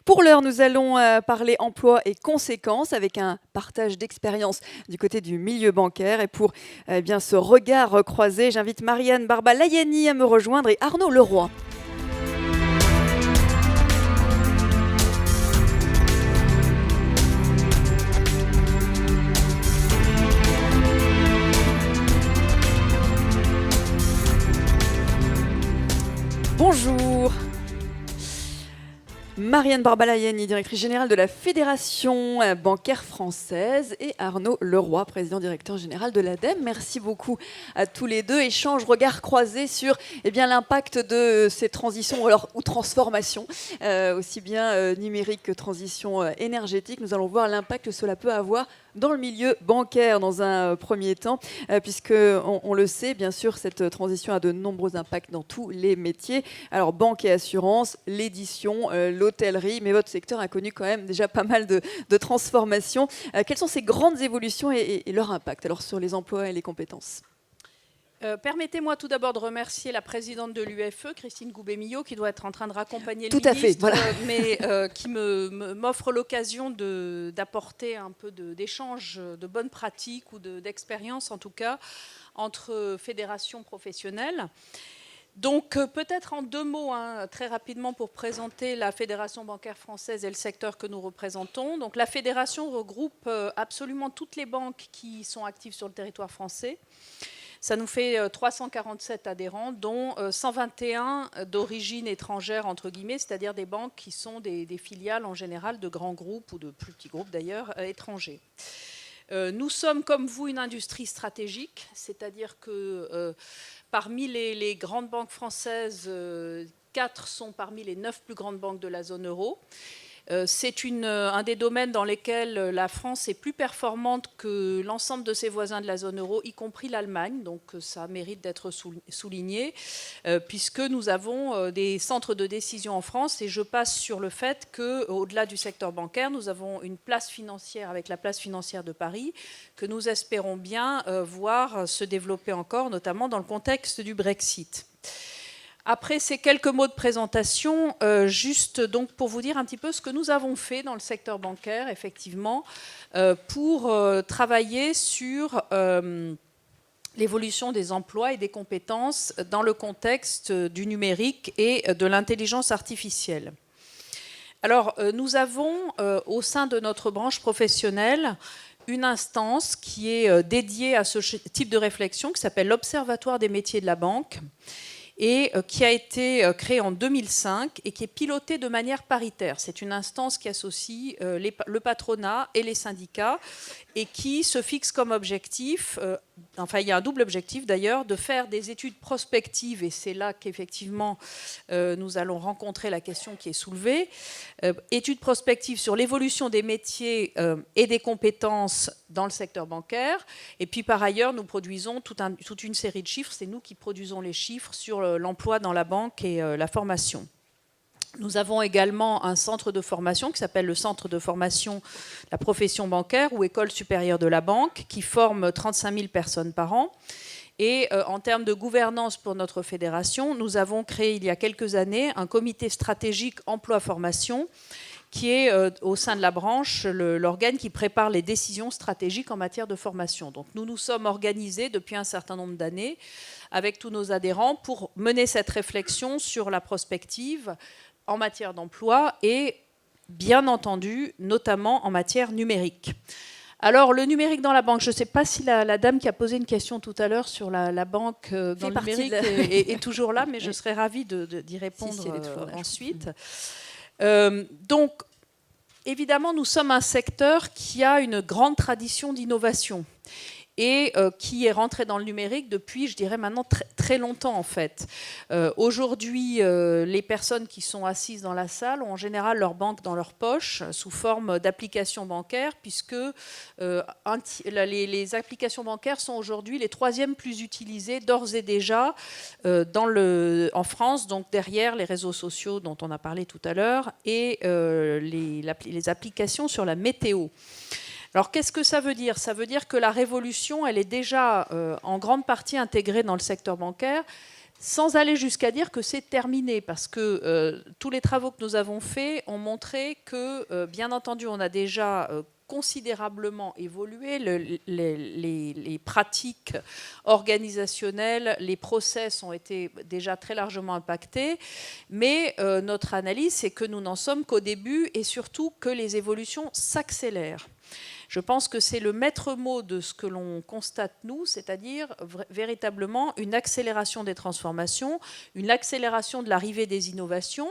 Pour l'heure, nous allons parler emploi et conséquences avec un partage d'expérience du côté du milieu bancaire. Et pour bien ce regard croisé, j'invite Marianne Barbalayani à me rejoindre et Arnaud Leroy. Bonjour. Marianne Barbalayani, directrice générale de la Fédération bancaire française, et Arnaud Leroy, président directeur général de l'ADEME. Merci beaucoup à tous les deux. Échange, regard croisé sur l'impact de ces transitions ou transformations, aussi bien numérique que transition énergétique. Nous allons voir l'impact que cela peut avoir dans le milieu bancaire dans un premier temps, puisque on le sait, bien sûr, cette transition a de nombreux impacts dans tous les métiers. Alors, banque et assurance, l'édition, l'hôtellerie, mais votre secteur a connu quand même déjà pas mal de transformations. Quelles sont ces grandes évolutions et leur impact alors sur les emplois et les compétences ? Permettez-moi tout d'abord de remercier la présidente de l'UFE, Christine Goubet-Millot, qui doit être en train de raccompagner le ministre, voilà. Mais qui m'offre l'occasion d'apporter un peu d'échange de bonnes pratiques ou d'expérience, en tout cas, entre fédérations professionnelles. Donc peut-être en deux mots, très rapidement, pour présenter la Fédération bancaire française et le secteur que nous représentons. Donc la fédération regroupe absolument toutes les banques qui sont actives sur le territoire français. Ça nous fait 347 adhérents, dont 121 d'origine étrangère, entre guillemets, c'est-à-dire des banques qui sont des filiales en général de grands groupes, ou de plus petits groupes d'ailleurs, étrangers. Nous sommes, comme vous, une industrie stratégique, c'est-à-dire que parmi les grandes banques françaises, 4 sont parmi les 9 plus grandes banques de la zone euro. C'est un des domaines dans lesquels la France est plus performante que l'ensemble de ses voisins de la zone euro, y compris l'Allemagne. Donc ça mérite d'être souligné, puisque nous avons des centres de décision en France. Et je passe sur le fait qu'au-delà du secteur bancaire, nous avons une place financière avec la place financière de Paris, que nous espérons bien voir se développer encore, notamment dans le contexte du Brexit. Après ces quelques mots de présentation, juste donc pour vous dire un petit peu ce que nous avons fait dans le secteur bancaire, effectivement, pour travailler sur l'évolution des emplois et des compétences dans le contexte du numérique et de l'intelligence artificielle. Alors, nous avons au sein de notre branche professionnelle une instance qui est dédiée à ce type de réflexion, qui s'appelle l'Observatoire des métiers de la banque, et qui a été créée en 2005 et qui est pilotée de manière paritaire. C'est une instance qui associe le patronat et les syndicats et qui se fixe comme objectif, il y a un double objectif d'ailleurs, de faire des études prospectives, et c'est là qu'effectivement nous allons rencontrer la question qui est soulevée, études prospectives sur l'évolution des métiers et des compétences dans le secteur bancaire, et puis par ailleurs nous produisons toute une série de chiffres, c'est nous qui produisons les chiffres sur l'emploi dans la banque et la formation. Nous avons également un centre de formation qui s'appelle le Centre de formation de la profession bancaire ou École supérieure de la banque, qui forme 35 000 personnes par an. Et en termes de gouvernance pour notre fédération, nous avons créé il y a quelques années un comité stratégique emploi-formation qui est au sein de la branche l'organe qui prépare les décisions stratégiques en matière de formation. Donc nous nous sommes organisés depuis un certain nombre d'années avec tous nos adhérents pour mener cette réflexion sur la prospective en matière d'emploi et, bien entendu, notamment en matière numérique. Alors, le numérique dans la banque, je ne sais pas si la dame qui a posé une question tout à l'heure sur la banque dans le numérique est toujours là, mais je serais ravie d'y répondre ensuite. Donc, évidemment, nous sommes un secteur qui a une grande tradition d'innovation et qui est rentré dans le numérique depuis, je dirais maintenant, très longtemps en fait. Aujourd'hui, les personnes qui sont assises dans la salle ont en général leur banque dans leur poche sous forme d'applications bancaires, puisque les applications bancaires sont aujourd'hui les 3e plus utilisées d'ores et déjà en France, donc derrière les réseaux sociaux dont on a parlé tout à l'heure et les applications sur la météo. Alors, qu'est-ce que ça veut dire ? Ça veut dire que la révolution, elle est déjà en grande partie intégrée dans le secteur bancaire. sans aller jusqu'à dire que c'est terminé, parce que tous les travaux que nous avons faits ont montré que, bien entendu, on a déjà considérablement évolué, les pratiques organisationnelles, les process ont été déjà très largement impactés, mais notre analyse, c'est que nous n'en sommes qu'au début et surtout que les évolutions s'accélèrent. Je pense que c'est le maître mot de ce que l'on constate, nous, c'est-à-dire véritablement une accélération des transformations, une accélération de l'arrivée des innovations,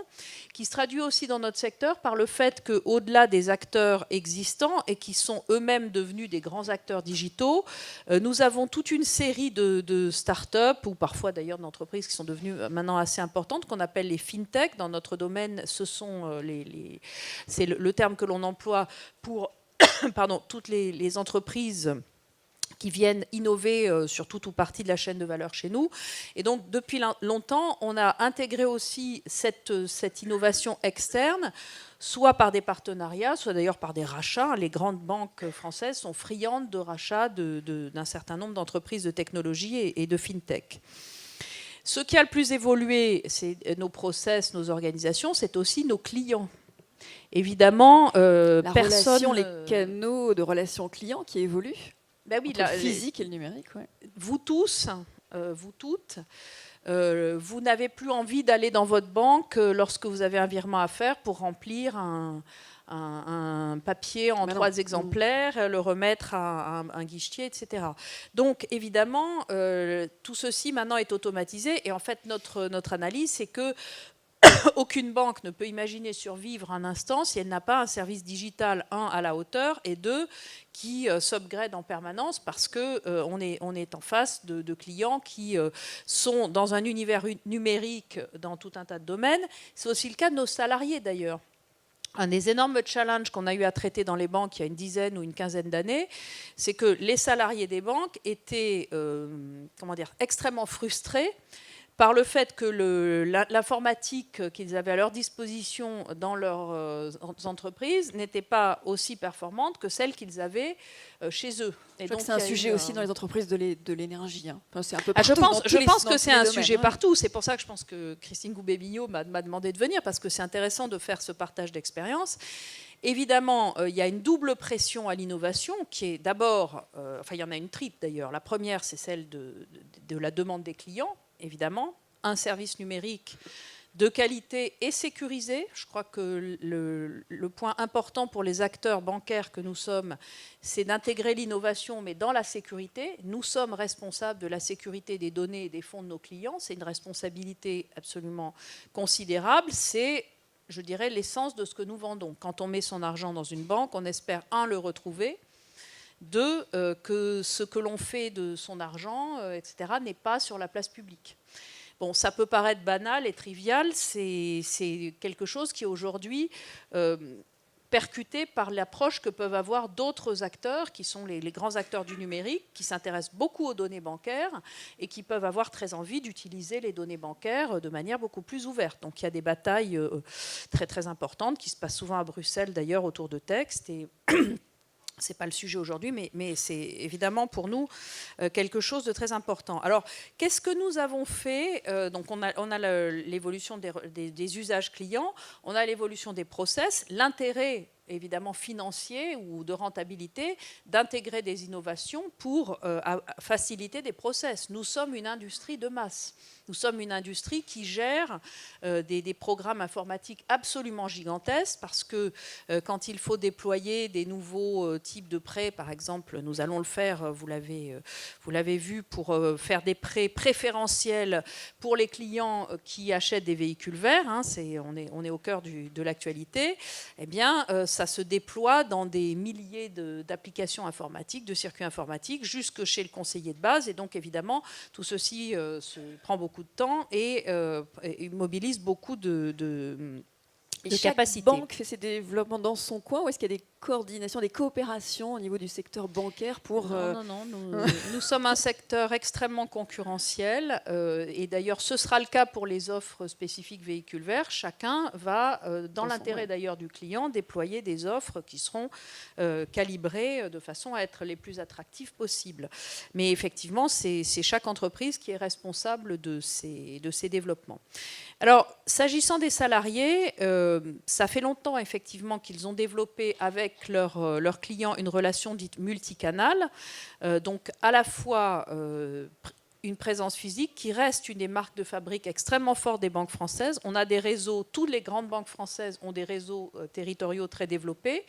qui se traduit aussi dans notre secteur par le fait qu'au-delà des acteurs existants et qui sont eux-mêmes devenus des grands acteurs digitaux, nous avons toute une série de start-up, ou parfois d'ailleurs d'entreprises qui sont devenues maintenant assez importantes, qu'on appelle les fintech. Dans notre domaine, ce sont c'est le terme que l'on emploie pour toutes les entreprises qui viennent innover sur toute ou partie de la chaîne de valeur chez nous. Et donc, depuis longtemps, on a intégré aussi cette innovation externe, soit par des partenariats, soit d'ailleurs par des rachats. Les grandes banques françaises sont friandes de rachats d'un certain nombre d'entreprises de technologie et de fintech. Ce qui a le plus évolué, c'est nos process, nos organisations, c'est aussi nos clients. Évidemment, les canaux de relations clients qui évoluent, ben oui, le physique et le numérique. Ouais. Vous tous, vous toutes, vous n'avez plus envie d'aller dans votre banque lorsque vous avez un virement à faire pour remplir un papier en 3 exemplaires, le remettre à un guichetier, etc. Donc, évidemment, tout ceci maintenant est automatisé. Et en fait, notre analyse, c'est que aucune banque ne peut imaginer survivre un instant si elle n'a pas un service digital, 1, à la hauteur, et 2, qui s'upgrade en permanence, parce qu'on est en face de clients qui sont dans un univers numérique dans tout un tas de domaines. C'est aussi le cas de nos salariés, d'ailleurs. Un des énormes challenges qu'on a eu à traiter dans les banques il y a une dizaine ou une quinzaine d'années, c'est que les salariés des banques étaient extrêmement frustrés par le fait que l'informatique qu'ils avaient à leur disposition dans leurs entreprises n'était pas aussi performante que celle qu'ils avaient chez eux. Et donc, c'est un sujet aussi dans les entreprises de l'énergie. Hein. Enfin, c'est un peu je pense que c'est un sujet partout. C'est pour ça que je pense que Christine Goubet-Billot m'a demandé de venir, parce que c'est intéressant de faire ce partage d'expérience. Évidemment, il y a une double pression à l'innovation qui est d'abord, il y en a une triple d'ailleurs. La première, c'est celle de la demande des clients. Évidemment, un service numérique de qualité et sécurisé. Je crois que le point important pour les acteurs bancaires que nous sommes, c'est d'intégrer l'innovation, mais dans la sécurité. Nous sommes responsables de la sécurité des données et des fonds de nos clients. C'est une responsabilité absolument considérable. C'est, je dirais, l'essence de ce que nous vendons. Quand on met son argent dans une banque, on espère, 1, le retrouver, 2, que ce que l'on fait de son argent, etc., n'est pas sur la place publique. Bon, ça peut paraître banal et trivial, c'est quelque chose qui est aujourd'hui percuté par l'approche que peuvent avoir d'autres acteurs, qui sont les grands acteurs du numérique, qui s'intéressent beaucoup aux données bancaires et qui peuvent avoir très envie d'utiliser les données bancaires de manière beaucoup plus ouverte. Donc il y a des batailles très très importantes qui se passent souvent à Bruxelles d'ailleurs autour de textes, et ce n'est pas le sujet aujourd'hui, mais c'est évidemment pour nous quelque chose de très important. Alors, qu'est-ce que nous avons fait ? Donc, on a l'évolution des usages clients, on a l'évolution des process, l'intérêt évidemment financier ou de rentabilité d'intégrer des innovations pour faciliter des process. Nous sommes une industrie de masse. Nous sommes une industrie qui gère des programmes informatiques absolument gigantesques, parce que quand il faut déployer des nouveaux types de prêts, par exemple, nous allons le faire, vous l'avez vu, pour faire des prêts préférentiels pour les clients qui achètent des véhicules verts, hein, on est au cœur de l'actualité, eh bien, ça se déploie dans des milliers d'applications informatiques, de circuits informatiques, jusque chez le conseiller de base, et donc évidemment, tout ceci se prend beaucoup de temps et mobilise beaucoup de capacités. Chaque banque fait ses développements dans son coin, ou est-ce qu'il y a des coordination, des coopérations au niveau du secteur bancaire pour... Non, nous sommes un secteur extrêmement concurrentiel et d'ailleurs ce sera le cas pour les offres spécifiques véhicules verts. Chacun va, dans l'intérêt d'ailleurs du client, déployer des offres qui seront calibrées de façon à être les plus attractives possibles. Mais effectivement, c'est chaque entreprise qui est responsable de ces développements. Alors, s'agissant des salariés, ça fait longtemps effectivement qu'ils ont développé avec leurs clients une relation dite multicanale, donc à la fois une présence physique qui reste une des marques de fabrique extrêmement fortes des banques françaises. On a des réseaux, toutes les grandes banques françaises ont des réseaux territoriaux très développés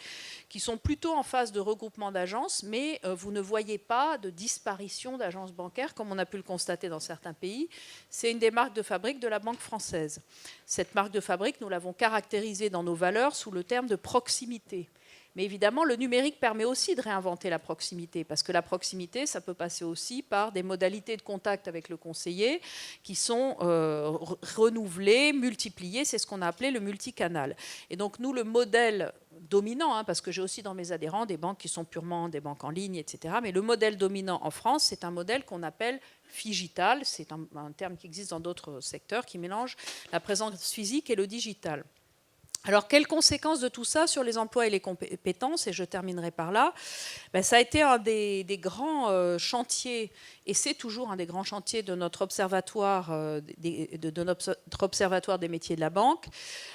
qui sont plutôt en phase de regroupement d'agences, mais vous ne voyez pas de disparition d'agences bancaires comme on a pu le constater dans certains pays. C'est une des marques de fabrique de la banque française. Cette marque de fabrique, nous l'avons caractérisée dans nos valeurs sous le terme de proximité. Mais évidemment, le numérique permet aussi de réinventer la proximité, parce que la proximité, ça peut passer aussi par des modalités de contact avec le conseiller qui sont renouvelées, multipliées. C'est ce qu'on a appelé le multicanal. Et donc, nous, le modèle dominant, parce que j'ai aussi dans mes adhérents des banques qui sont purement des banques en ligne, etc. Mais le modèle dominant en France, c'est un modèle qu'on appelle phygital. C'est un terme qui existe dans d'autres secteurs, qui mélange la présence physique et le digital. Alors, quelles conséquences de tout ça sur les emplois et les compétences? Et je terminerai par là. Ça a été un des grands chantiers, et c'est toujours un des grands chantiers de notre observatoire, notre observatoire des métiers de la banque,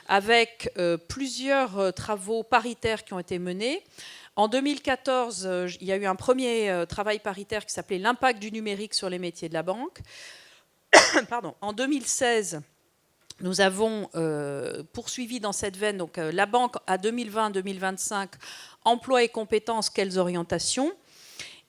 avec plusieurs travaux paritaires qui ont été menés. En 2014, il y a eu un premier travail paritaire qui s'appelait l'impact du numérique sur les métiers de la banque. Pardon. En 2016, nous avons poursuivi dans cette veine donc, la banque à 2020-2025, emploi et compétences, quelles orientations.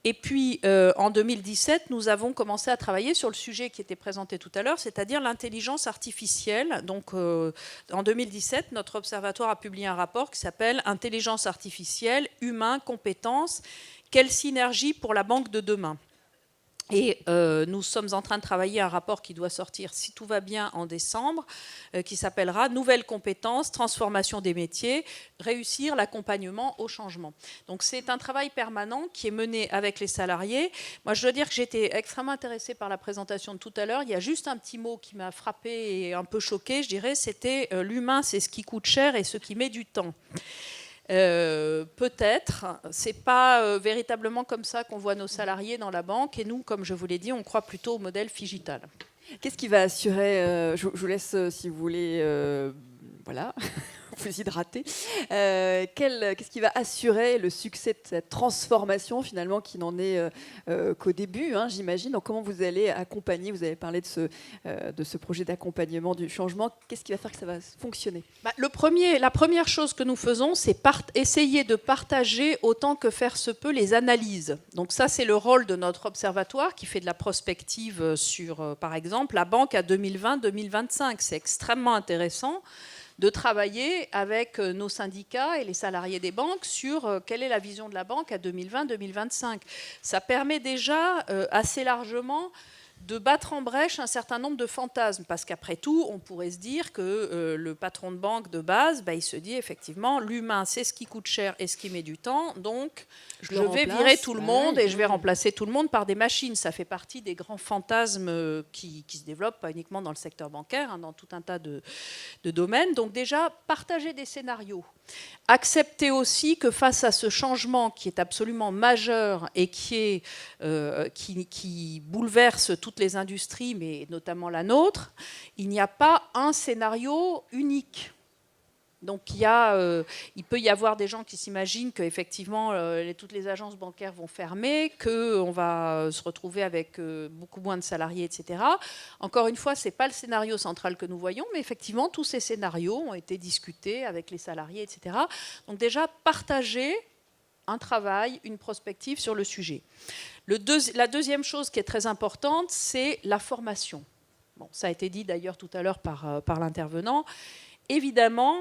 Et puis en 2017, nous avons commencé à travailler sur le sujet qui était présenté tout à l'heure, c'est-à-dire l'intelligence artificielle. Donc en 2017, notre observatoire a publié un rapport qui s'appelle « Intelligence artificielle, humain, compétences, quelle synergie pour la banque de demain ?» Et nous sommes en train de travailler un rapport qui doit sortir, si tout va bien, en décembre, qui s'appellera « Nouvelles compétences, transformation des métiers, réussir l'accompagnement au changement ». Donc c'est un travail permanent qui est mené avec les salariés. Moi, je dois dire que j'étais extrêmement intéressée par la présentation de tout à l'heure. Il y a juste un petit mot qui m'a frappée et un peu choquée, je dirais, c'était « l'humain, c'est ce qui coûte cher et ce qui met du temps ». Peut-être, c'est pas véritablement comme ça qu'on voit nos salariés dans la banque, et nous, comme je vous l'ai dit, on croit plutôt au modèle phygital. Qu'est-ce qui va assurer, je vous laisse si vous voulez, voilà, vous hydrater, qu'est-ce qui va assurer le succès de cette transformation finalement qui n'en est qu'au début, j'imagine. Donc comment vous allez accompagner, vous avez parlé de ce projet d'accompagnement du changement, qu'est-ce qui va faire que ça va fonctionner? La première chose que nous faisons, c'est essayer de partager autant que faire se peut les analyses. Donc ça, c'est le rôle de notre observatoire qui fait de la prospective sur, par exemple, la banque à 2020-2025. C'est extrêmement intéressant de travailler avec nos syndicats et les salariés des banques sur quelle est la vision de la banque à 2020-2025. Ça permet déjà assez largement de battre en brèche un certain nombre de fantasmes, parce qu'après tout, on pourrait se dire que le patron de banque de base, il se dit effectivement, l'humain, c'est ce qui coûte cher et ce qui met du temps, donc je vais virer tout le monde et je vais remplacer tout le monde par des machines. Ça fait partie des grands fantasmes qui se développent, pas uniquement dans le secteur bancaire, dans tout un tas de domaines. Donc déjà, partager des scénarios. Accepter aussi que face à ce changement qui est absolument majeur et qui bouleverse toutes les industries, mais notamment la nôtre, il n'y a pas un scénario unique. Donc il peut y avoir des gens qui s'imaginent qu'effectivement toutes les agences bancaires vont fermer, qu'on va se retrouver avec beaucoup moins de salariés, etc. Encore une fois, ce n'est pas le scénario central que nous voyons, mais effectivement, tous ces scénarios ont été discutés avec les salariés, etc. Donc déjà, partager un travail, une prospective sur le sujet. La deuxième chose qui est très importante, c'est la formation. Bon, ça a été dit d'ailleurs tout à l'heure par l'intervenant. Évidemment,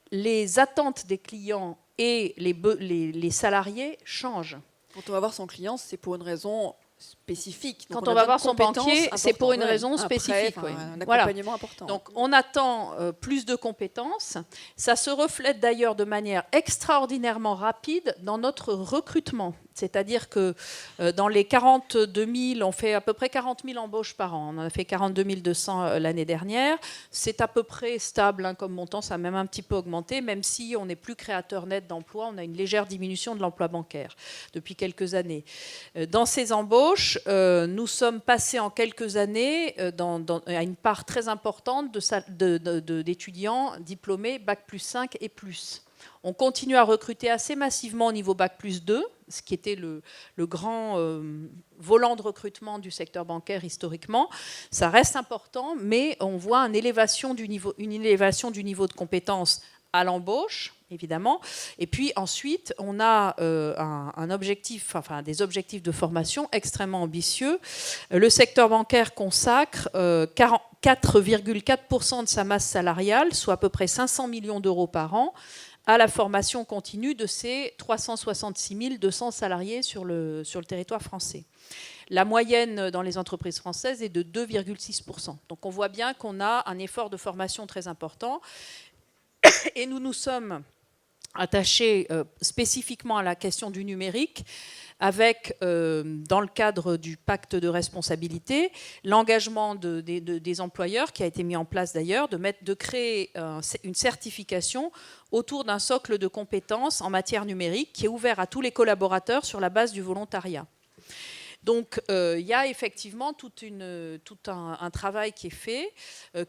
les attentes des clients et les salariés changent. Quand on va voir son client, c'est pour une raison spécifique. Quand on va voir son banquier, c'est pour une raison spécifique. Un accompagnement important. Donc on attend plus de compétences. Ça se reflète d'ailleurs de manière extraordinairement rapide dans notre recrutement. C'est-à-dire que dans les 42 000, on fait à peu près 40 000 embauches par an. On en a fait 42 200 l'année dernière. C'est à peu près stable comme montant, ça a même un petit peu augmenté, même si on n'est plus créateur net d'emplois. On a une légère diminution de l'emploi bancaire depuis quelques années. Dans ces embauches, nous sommes passés en quelques années à une part très importante d'étudiants diplômés Bac+5 et plus. On continue à recruter assez massivement au niveau Bac+2, ce qui était le grand volant de recrutement du secteur bancaire historiquement. Ça reste important, mais on voit une élévation du niveau de compétences à l'embauche, évidemment. Et puis ensuite, on a des objectifs de formation extrêmement ambitieux. Le secteur bancaire consacre 4,4% de sa masse salariale, soit à peu près 500 millions d'euros par an, à la formation continue de ces 366 200 salariés sur le territoire français. La moyenne dans les entreprises françaises est de 2,6%. Donc on voit bien qu'on a un effort de formation très important. Et nous nous sommes attachés spécifiquement à la question du numérique, avec, dans le cadre du pacte de responsabilité, l'engagement des employeurs, qui a été mis en place d'ailleurs, de créer une certification autour d'un socle de compétences en matière numérique qui est ouvert à tous les collaborateurs sur la base du volontariat. Donc il y a effectivement tout un travail qui est fait,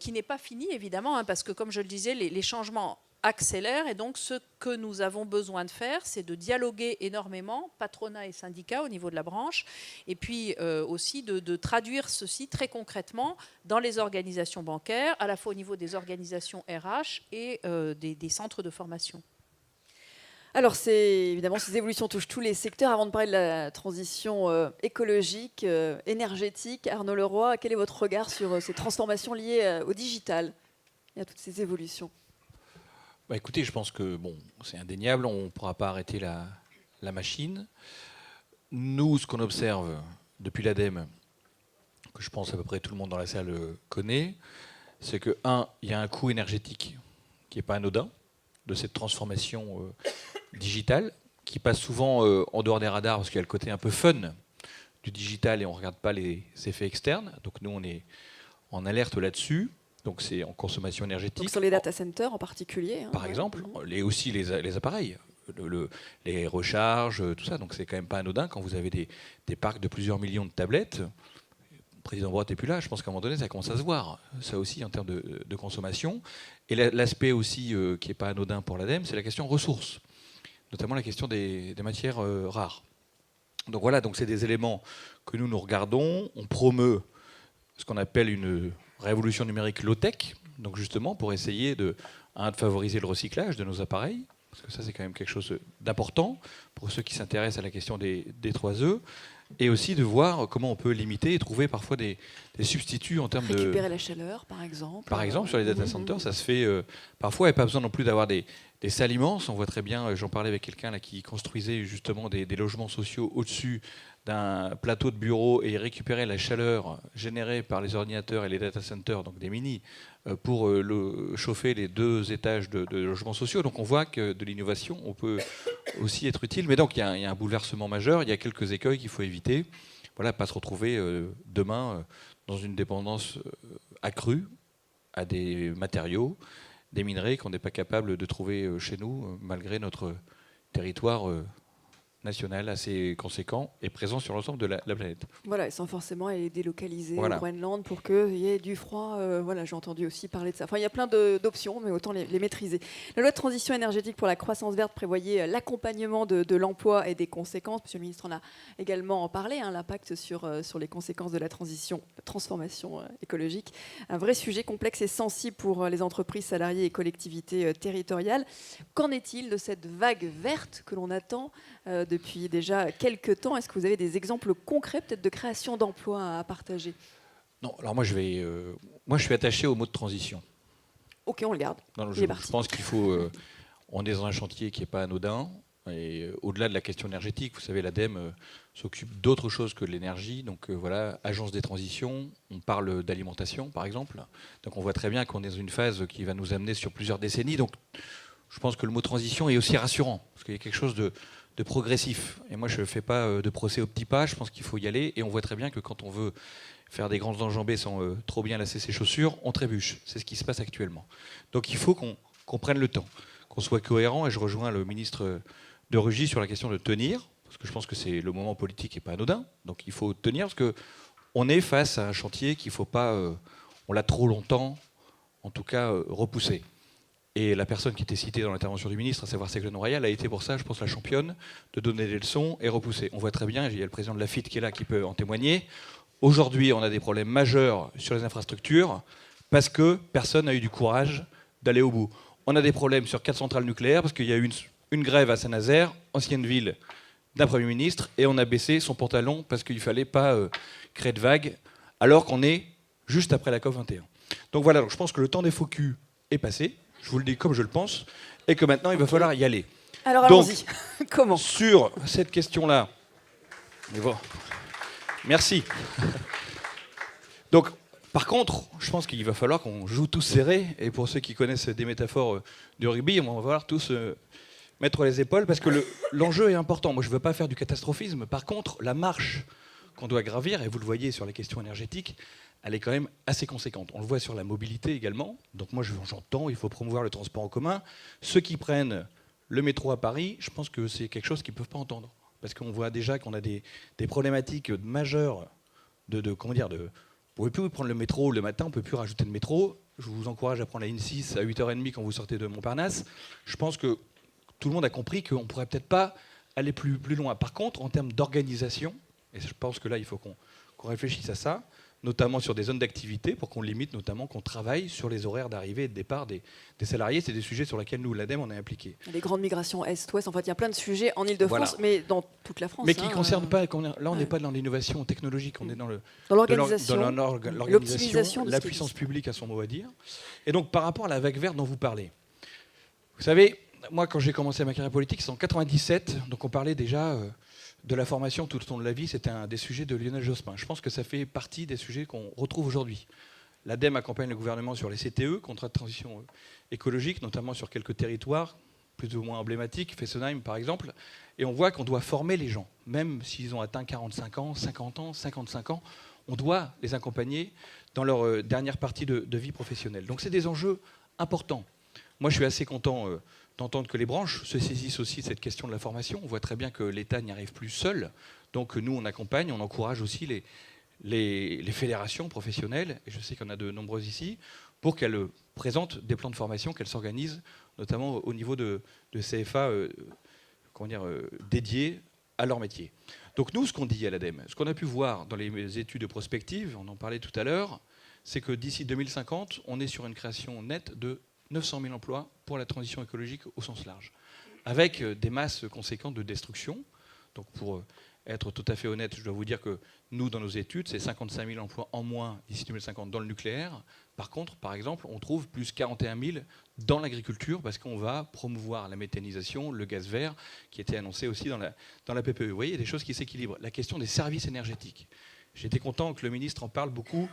qui n'est pas fini évidemment, parce que comme je le disais, les changements accélère, et donc ce que nous avons besoin de faire, c'est de dialoguer énormément, patronat et syndicats au niveau de la branche, et puis aussi de traduire ceci très concrètement dans les organisations bancaires, à la fois au niveau des organisations RH et des centres de formation. Alors, évidemment, ces évolutions touchent tous les secteurs. Avant de parler de la transition écologique, énergétique, Arnaud Leroy, quel est votre regard sur ces transformations liées au digital et à toutes ces évolutions ? Écoutez, je pense que c'est indéniable, on ne pourra pas arrêter la machine. Nous, ce qu'on observe depuis l'ADEME, que je pense à peu près tout le monde dans la salle connaît, c'est que, il y a un coût énergétique qui n'est pas anodin de cette transformation digitale, qui passe souvent en dehors des radars, parce qu'il y a le côté un peu fun du digital et on ne regarde pas les effets externes. Donc nous, on est en alerte là-dessus. Donc c'est en consommation énergétique. Donc sur les data centers en particulier. Par exemple, et aussi les appareils, les recharges, tout ça. Donc c'est quand même pas anodin quand vous avez des parcs de plusieurs millions de tablettes. Le président Brotte n'est plus là, je pense qu'à un moment donné, ça commence à se voir. Ça aussi en termes de consommation. Et l'aspect aussi qui n'est pas anodin pour l'ADEME, c'est la question ressources, notamment la question des matières rares. Donc voilà, donc c'est des éléments que nous regardons. On promeut ce qu'on appelle une révolution numérique low-tech, donc justement pour essayer de favoriser le recyclage de nos appareils, parce que ça c'est quand même quelque chose d'important pour ceux qui s'intéressent à la question des 3E, et aussi de voir comment on peut limiter et trouver parfois des substituts en termes de... Récupérer la chaleur, par exemple. Par exemple, sur les data centers, ça se fait parfois, et pas besoin non plus d'avoir des salles immenses. On voit très bien, j'en parlais avec quelqu'un là, qui construisait justement des logements sociaux au-dessus d'un plateau de bureau et récupérait la chaleur générée par les ordinateurs et les data centers, donc des mini, pour chauffer les 2 étages de logements sociaux. Donc on voit que de l'innovation, on peut aussi être utile. Mais donc il y a un bouleversement majeur, il y a quelques écueils qu'il faut éviter. Voilà, pas se retrouver demain dans une dépendance accrue à des matériaux, des minerais qu'on n'est pas capable de trouver chez nous, malgré notre territoire national assez conséquent et présent sur l'ensemble de la planète. Voilà, et sans forcément aller délocaliser voilà. au Groenland pour qu'il y ait du froid. Voilà, j'ai entendu aussi parler de ça. Enfin, il y a plein d'options, mais autant les maîtriser. La loi de transition énergétique pour la croissance verte prévoyait l'accompagnement de l'emploi et des conséquences. Monsieur le ministre en a également parlé, l'impact sur les conséquences de la transformation écologique. Un vrai sujet complexe et sensible pour les entreprises, salariés et collectivités territoriales. Qu'en est-il de cette vague verte que l'on attend depuis déjà quelques temps? Est-ce que vous avez des exemples concrets peut-être de création d'emplois à partager? Non, alors moi je suis attaché au mot de transition. Ok, on le garde. Je pense qu'il faut... on est dans un chantier qui n'est pas anodin. Et au-delà de la question énergétique, vous savez, l'ADEME s'occupe d'autres choses que de l'énergie. Donc voilà, agence des transitions, on parle d'alimentation par exemple. Donc on voit très bien qu'on est dans une phase qui va nous amener sur plusieurs décennies. Donc je pense que le mot transition est aussi rassurant, parce qu'il y a quelque chose de progressif. Et moi je ne fais pas de procès au petit pas, je pense qu'il faut y aller. Et on voit très bien que quand on veut faire des grandes enjambées sans trop bien lasser ses chaussures, on trébuche. C'est ce qui se passe actuellement. Donc il faut qu'on prenne le temps, qu'on soit cohérent. Et je rejoins le ministre de Rugy sur la question de tenir, parce que je pense que c'est le moment politique n'est pas anodin. Donc il faut tenir, parce qu'on est face à un chantier qu'il ne faut pas, on l'a trop longtemps, en tout cas, repoussé. Et la personne qui était citée dans l'intervention du ministre, à savoir Ségolène Royal, a été pour ça, je pense, la championne de donner des leçons et repousser. On voit très bien, il y a le président de la FIT qui est là, qui peut en témoigner. Aujourd'hui, on a des problèmes majeurs sur les infrastructures parce que personne n'a eu du courage d'aller au bout. On a des problèmes sur 4 centrales nucléaires parce qu'il y a eu une grève à Saint-Nazaire, ancienne ville d'un Premier ministre, et on a baissé son pantalon parce qu'il ne fallait pas créer de vagues, alors qu'on est juste après la COP21. Donc voilà, donc je pense que le temps des faux culs est passé, je vous le dis comme je le pense, et que maintenant il va falloir y aller. Alors allons-y. Comment ? Sur cette question-là, mais bon, merci. Donc, par contre, je pense qu'il va falloir qu'on joue tous serrés, et pour ceux qui connaissent des métaphores du rugby, on va falloir tous mettre les épaules, parce que l'enjeu est important. Moi, je ne veux pas faire du catastrophisme. Par contre, la marche qu'on doit gravir, et vous le voyez sur les questions énergétiques, elle est quand même assez conséquente. On le voit sur la mobilité également. Donc moi, j'entends, il faut promouvoir le transport en commun. Ceux qui prennent le métro à Paris, je pense que c'est quelque chose qu'ils ne peuvent pas entendre. Parce qu'on voit déjà qu'on a des problématiques majeures comment dire, on ne peut plus prendre le métro le matin, on ne peut plus rajouter le métro. Je vous encourage à prendre la N6 à 8h30 quand vous sortez de Montparnasse. Je pense que tout le monde a compris qu'on ne pourrait peut-être pas aller plus loin. Par contre, en termes d'organisation, et je pense que là, il faut qu'on réfléchisse à ça, notamment sur des zones d'activité, pour qu'on limite, notamment qu'on travaille sur les horaires d'arrivée et de départ des salariés. C'est des sujets sur lesquels nous, l'ADEME, on est impliqués. Les grandes migrations Est-Ouest, en fait, il y a plein de sujets en Ile-de-France, voilà. Mais dans toute la France. Mais qui ne concernent pas, là on n'est pas dans l'innovation technologique, on est dans l'organisation, l'organisation, la puissance publique a son mot à dire. Et donc par rapport à la vague verte dont vous parlez, vous savez, moi quand j'ai commencé ma carrière politique, c'est en 97, donc on parlait déjà de la formation tout au long de la vie, c'était un des sujets de Lionel Jospin. Je pense que ça fait partie des sujets qu'on retrouve aujourd'hui. L'ADEME accompagne le gouvernement sur les CTE, contrats de transition écologique, notamment sur quelques territoires plus ou moins emblématiques, Fessenheim par exemple, et on voit qu'on doit former les gens, même s'ils ont atteint 45 ans, 50 ans, 55 ans, on doit les accompagner dans leur dernière partie de vie professionnelle. Donc c'est des enjeux importants. Moi je suis assez content d'entendre que les branches se saisissent aussi de cette question de la formation. On voit très bien que l'État n'y arrive plus seul. Donc nous, on accompagne, on encourage aussi les fédérations professionnelles, et je sais qu'il y en a de nombreuses ici, pour qu'elles présentent des plans de formation, qu'elles s'organisent, notamment au niveau de CFA dédiés à leur métier. Donc nous, ce qu'on dit à l'ADEME, ce qu'on a pu voir dans les études prospectives, on en parlait tout à l'heure, c'est que d'ici 2050, on est sur une création nette de 900 000 emplois pour la transition écologique au sens large, avec des masses conséquentes de destruction. Donc pour être tout à fait honnête, je dois vous dire que nous, dans nos études, c'est 55 000 emplois en moins d'ici 2050 dans le nucléaire. Par contre, par exemple, on trouve plus 41 000 dans l'agriculture parce qu'on va promouvoir la méthanisation, le gaz vert, qui était annoncé aussi dans la PPE. Vous voyez, il y a des choses qui s'équilibrent. La question des services énergétiques. J'étais content que le ministre en parle beaucoup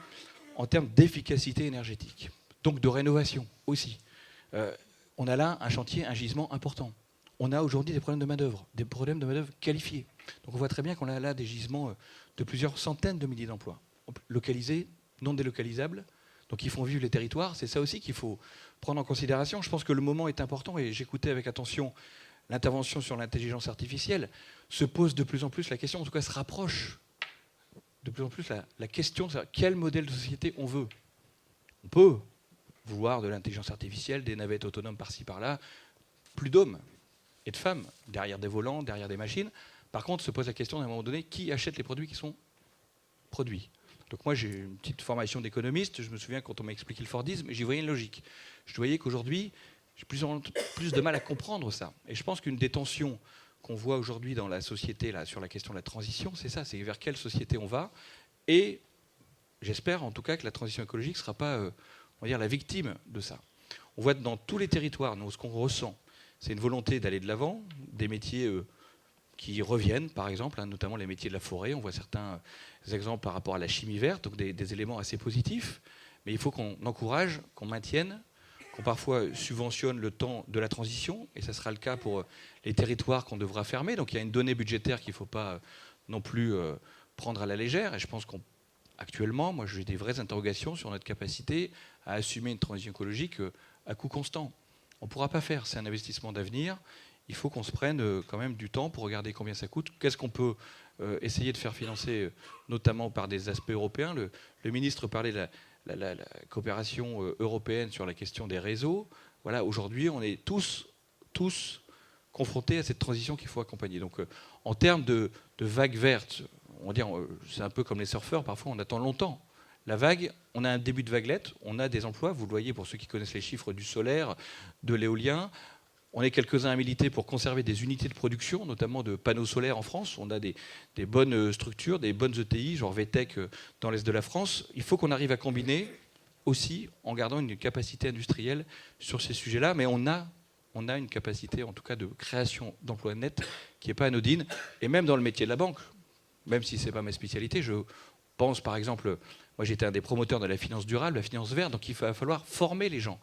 en termes d'efficacité énergétique, donc de rénovation aussi. On a là un chantier, un gisement important. On a aujourd'hui des problèmes de main-d'œuvre qualifiée. Donc on voit très bien qu'on a là des gisements de plusieurs centaines de milliers d'emplois, localisés, non délocalisables, donc ils font vivre les territoires. C'est ça aussi qu'il faut prendre en considération. Je pense que le moment est important, et j'écoutais avec attention l'intervention sur l'intelligence artificielle. Se pose de plus en plus la question, en tout cas se rapproche de plus en plus la question, c'est quel modèle de société on veut. On peut vouloir de l'intelligence artificielle, des navettes autonomes par-ci par-là, plus d'hommes et de femmes derrière des volants, derrière des machines. Par contre, se pose la question à un moment donné, qui achète les produits qui sont produits. Donc moi, j'ai une petite formation d'économiste. Je me souviens quand on m'a expliqué le Fordisme, j'y voyais une logique. Je voyais qu'aujourd'hui, j'ai plus de mal à comprendre ça. Et je pense qu'une des tensions qu'on voit aujourd'hui dans la société là, sur la question de la transition, c'est ça, c'est vers quelle société on va. Et j'espère en tout cas que la transition écologique ne sera pas on va dire, la victime de ça. On voit dans tous les territoires, nous, ce qu'on ressent, c'est une volonté d'aller de l'avant, des métiers qui reviennent, par exemple, notamment les métiers de la forêt. On voit certains exemples par rapport à la chimie verte, donc des éléments assez positifs. Mais il faut qu'on encourage, qu'on maintienne, qu'on parfois subventionne le temps de la transition, et ça sera le cas pour les territoires qu'on devra fermer. Donc il y a une donnée budgétaire qu'il ne faut pas non plus prendre à la légère, et je pense qu'actuellement, moi j'ai des vraies interrogations sur notre capacité à assumer une transition écologique à coût constant. On ne pourra pas faire, c'est un investissement d'avenir. Il faut qu'on se prenne quand même du temps pour regarder combien ça coûte, qu'est-ce qu'on peut essayer de faire financer, notamment par des aspects européens. Le ministre parlait de la coopération européenne sur la question des réseaux. Voilà, aujourd'hui, on est tous confrontés à cette transition qu'il faut accompagner. Donc, en termes de vague verte, on va dire, c'est un peu comme les surfeurs, parfois on attend longtemps. La vague, on a un début de vaguelette, on a des emplois, vous le voyez pour ceux qui connaissent les chiffres du solaire, de l'éolien. On est quelques-uns à militer pour conserver des unités de production, notamment de panneaux solaires en France. On a des bonnes structures, des bonnes ETI, genre VTech dans l'Est de la France. Il faut qu'on arrive à combiner aussi en gardant une capacité industrielle sur ces sujets-là. Mais on a une capacité, en tout cas, de création d'emplois nets qui n'est pas anodine. Et même dans le métier de la banque, même si ce n'est pas ma spécialité, je pense par exemple, moi j'étais un des promoteurs de la finance durable, la finance verte, donc il va falloir former les gens,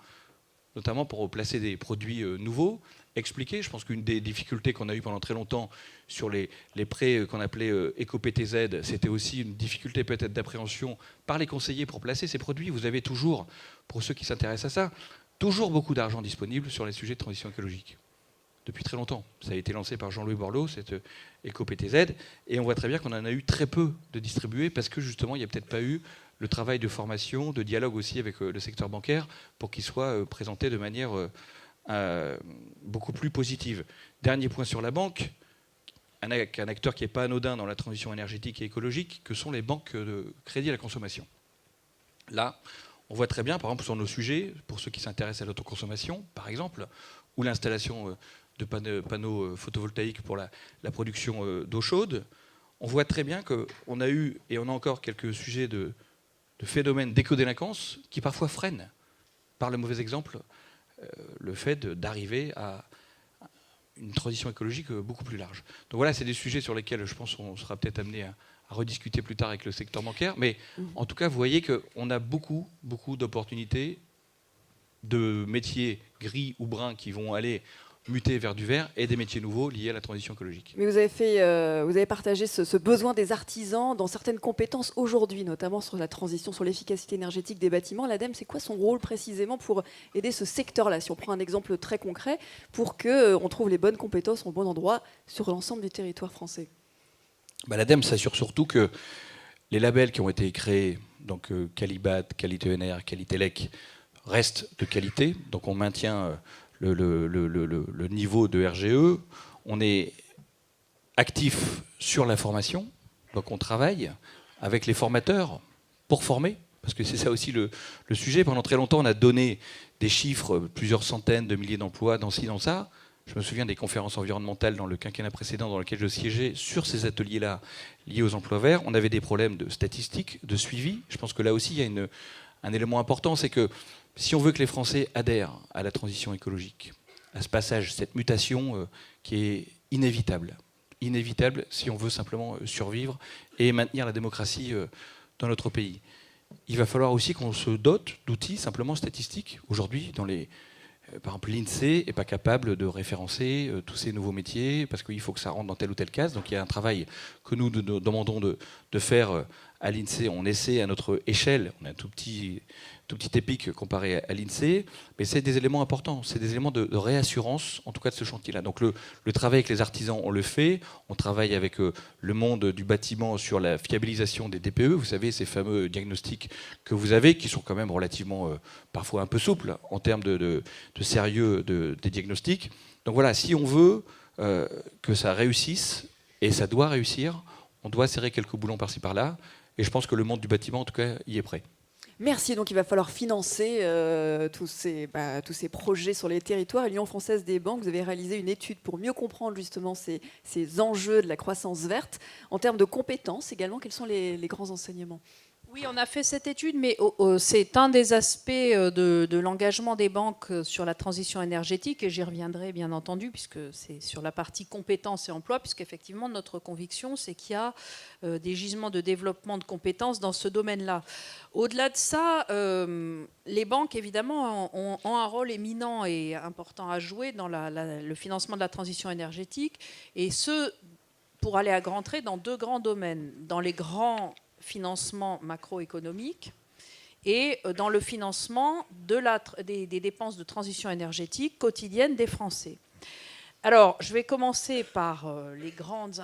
notamment pour placer des produits nouveaux, expliquer. Je pense qu'une des difficultés qu'on a eues pendant très longtemps sur les prêts qu'on appelait éco-PTZ, c'était aussi une difficulté peut-être d'appréhension par les conseillers pour placer ces produits. Vous avez toujours, pour ceux qui s'intéressent à ça, toujours beaucoup d'argent disponible sur les sujets de transition écologique. Depuis très longtemps. Ça a été lancé par Jean-Louis Borloo, cette éco-PTZ, et on voit très bien qu'on en a eu très peu de distribués parce que justement, il n'y a peut-être pas eu le travail de formation, de dialogue aussi avec le secteur bancaire pour qu'il soit présenté de manière beaucoup plus positive. Dernier point sur la banque, un acteur qui n'est pas anodin dans la transition énergétique et écologique, que sont les banques de crédit à la consommation. Là, on voit très bien, par exemple, sur nos sujets, pour ceux qui s'intéressent à l'autoconsommation, par exemple, ou l'installation de panneaux photovoltaïques pour la production d'eau chaude, on voit très bien qu'on a eu, et on a encore quelques sujets de phénomènes d'écodélinquance qui parfois freinent, par le mauvais exemple, le fait d'arriver à une transition écologique beaucoup plus large. Donc voilà, c'est des sujets sur lesquels je pense qu'on sera peut-être amené à rediscuter plus tard avec le secteur bancaire. Mais en tout cas, vous voyez qu'on a beaucoup d'opportunités de métiers gris ou bruns qui vont aller muter vers du vert et des métiers nouveaux liés à la transition écologique. Mais vous avez partagé ce besoin des artisans dans certaines compétences aujourd'hui, notamment sur la transition, sur l'efficacité énergétique des bâtiments. L'ADEME, c'est quoi son rôle précisément pour aider ce secteur-là? Si on prend un exemple très concret, pour qu'on trouve les bonnes compétences au bon endroit sur l'ensemble du territoire français. L'ADEME s'assure surtout que les labels qui ont été créés, donc Qualibat, Qualité ENR, Qualité LEC, restent de qualité. Donc on maintient le niveau de RGE. On est actif sur la formation. Donc on travaille avec les formateurs pour former. Parce que c'est ça aussi le sujet. Pendant très longtemps, on a donné des chiffres, plusieurs centaines de milliers d'emplois dans ci, dans ça. Je me souviens des conférences environnementales dans le quinquennat précédent dans lequel je siégeais sur ces ateliers-là liés aux emplois verts. On avait des problèmes de statistiques, de suivi. Je pense que là aussi, il y a un élément important, c'est que si on veut que les Français adhèrent à la transition écologique, à ce passage, cette mutation qui est inévitable si on veut simplement survivre et maintenir la démocratie dans notre pays. Il va falloir aussi qu'on se dote d'outils simplement statistiques. Aujourd'hui, par exemple, l'INSEE n'est pas capable de référencer tous ces nouveaux métiers parce qu'il faut que ça rentre dans telle ou telle case. Donc il y a un travail que nous demandons de faire à l'INSEE. On essaie à notre échelle, on a un tout petit épique comparé à l'INSEE, mais c'est des éléments importants, c'est des éléments de réassurance, en tout cas de ce chantier-là. Donc le travail avec les artisans, on le fait. On travaille avec le monde du bâtiment sur la fiabilisation des DPE. Vous savez, ces fameux diagnostics que vous avez, qui sont quand même relativement, parfois un peu souples en termes de sérieux des diagnostics. Donc voilà, si on veut que ça réussisse, et ça doit réussir, on doit serrer quelques boulons par-ci par-là. Et je pense que le monde du bâtiment, en tout cas, y est prêt. Merci. Donc il va falloir financer tous ces projets sur les territoires. L'Union française des banques, vous avez réalisé une étude pour mieux comprendre justement ces enjeux de la croissance verte. En termes de compétences également, quels sont les grands enseignements? Oui, on a fait cette étude, mais c'est un des aspects de l'engagement des banques sur la transition énergétique, et j'y reviendrai bien entendu, puisque c'est sur la partie compétences et emploi, puisqu'effectivement, notre conviction, c'est qu'il y a des gisements de développement de compétences dans ce domaine-là. Au-delà de ça, les banques, évidemment, ont un rôle éminent et important à jouer dans le financement de la transition énergétique, et ce, pour aller à grands traits, dans deux grands domaines. Dans les grands financement macroéconomique et dans le financement des dépenses de transition énergétique quotidienne des Français. Alors, je vais commencer par les grandes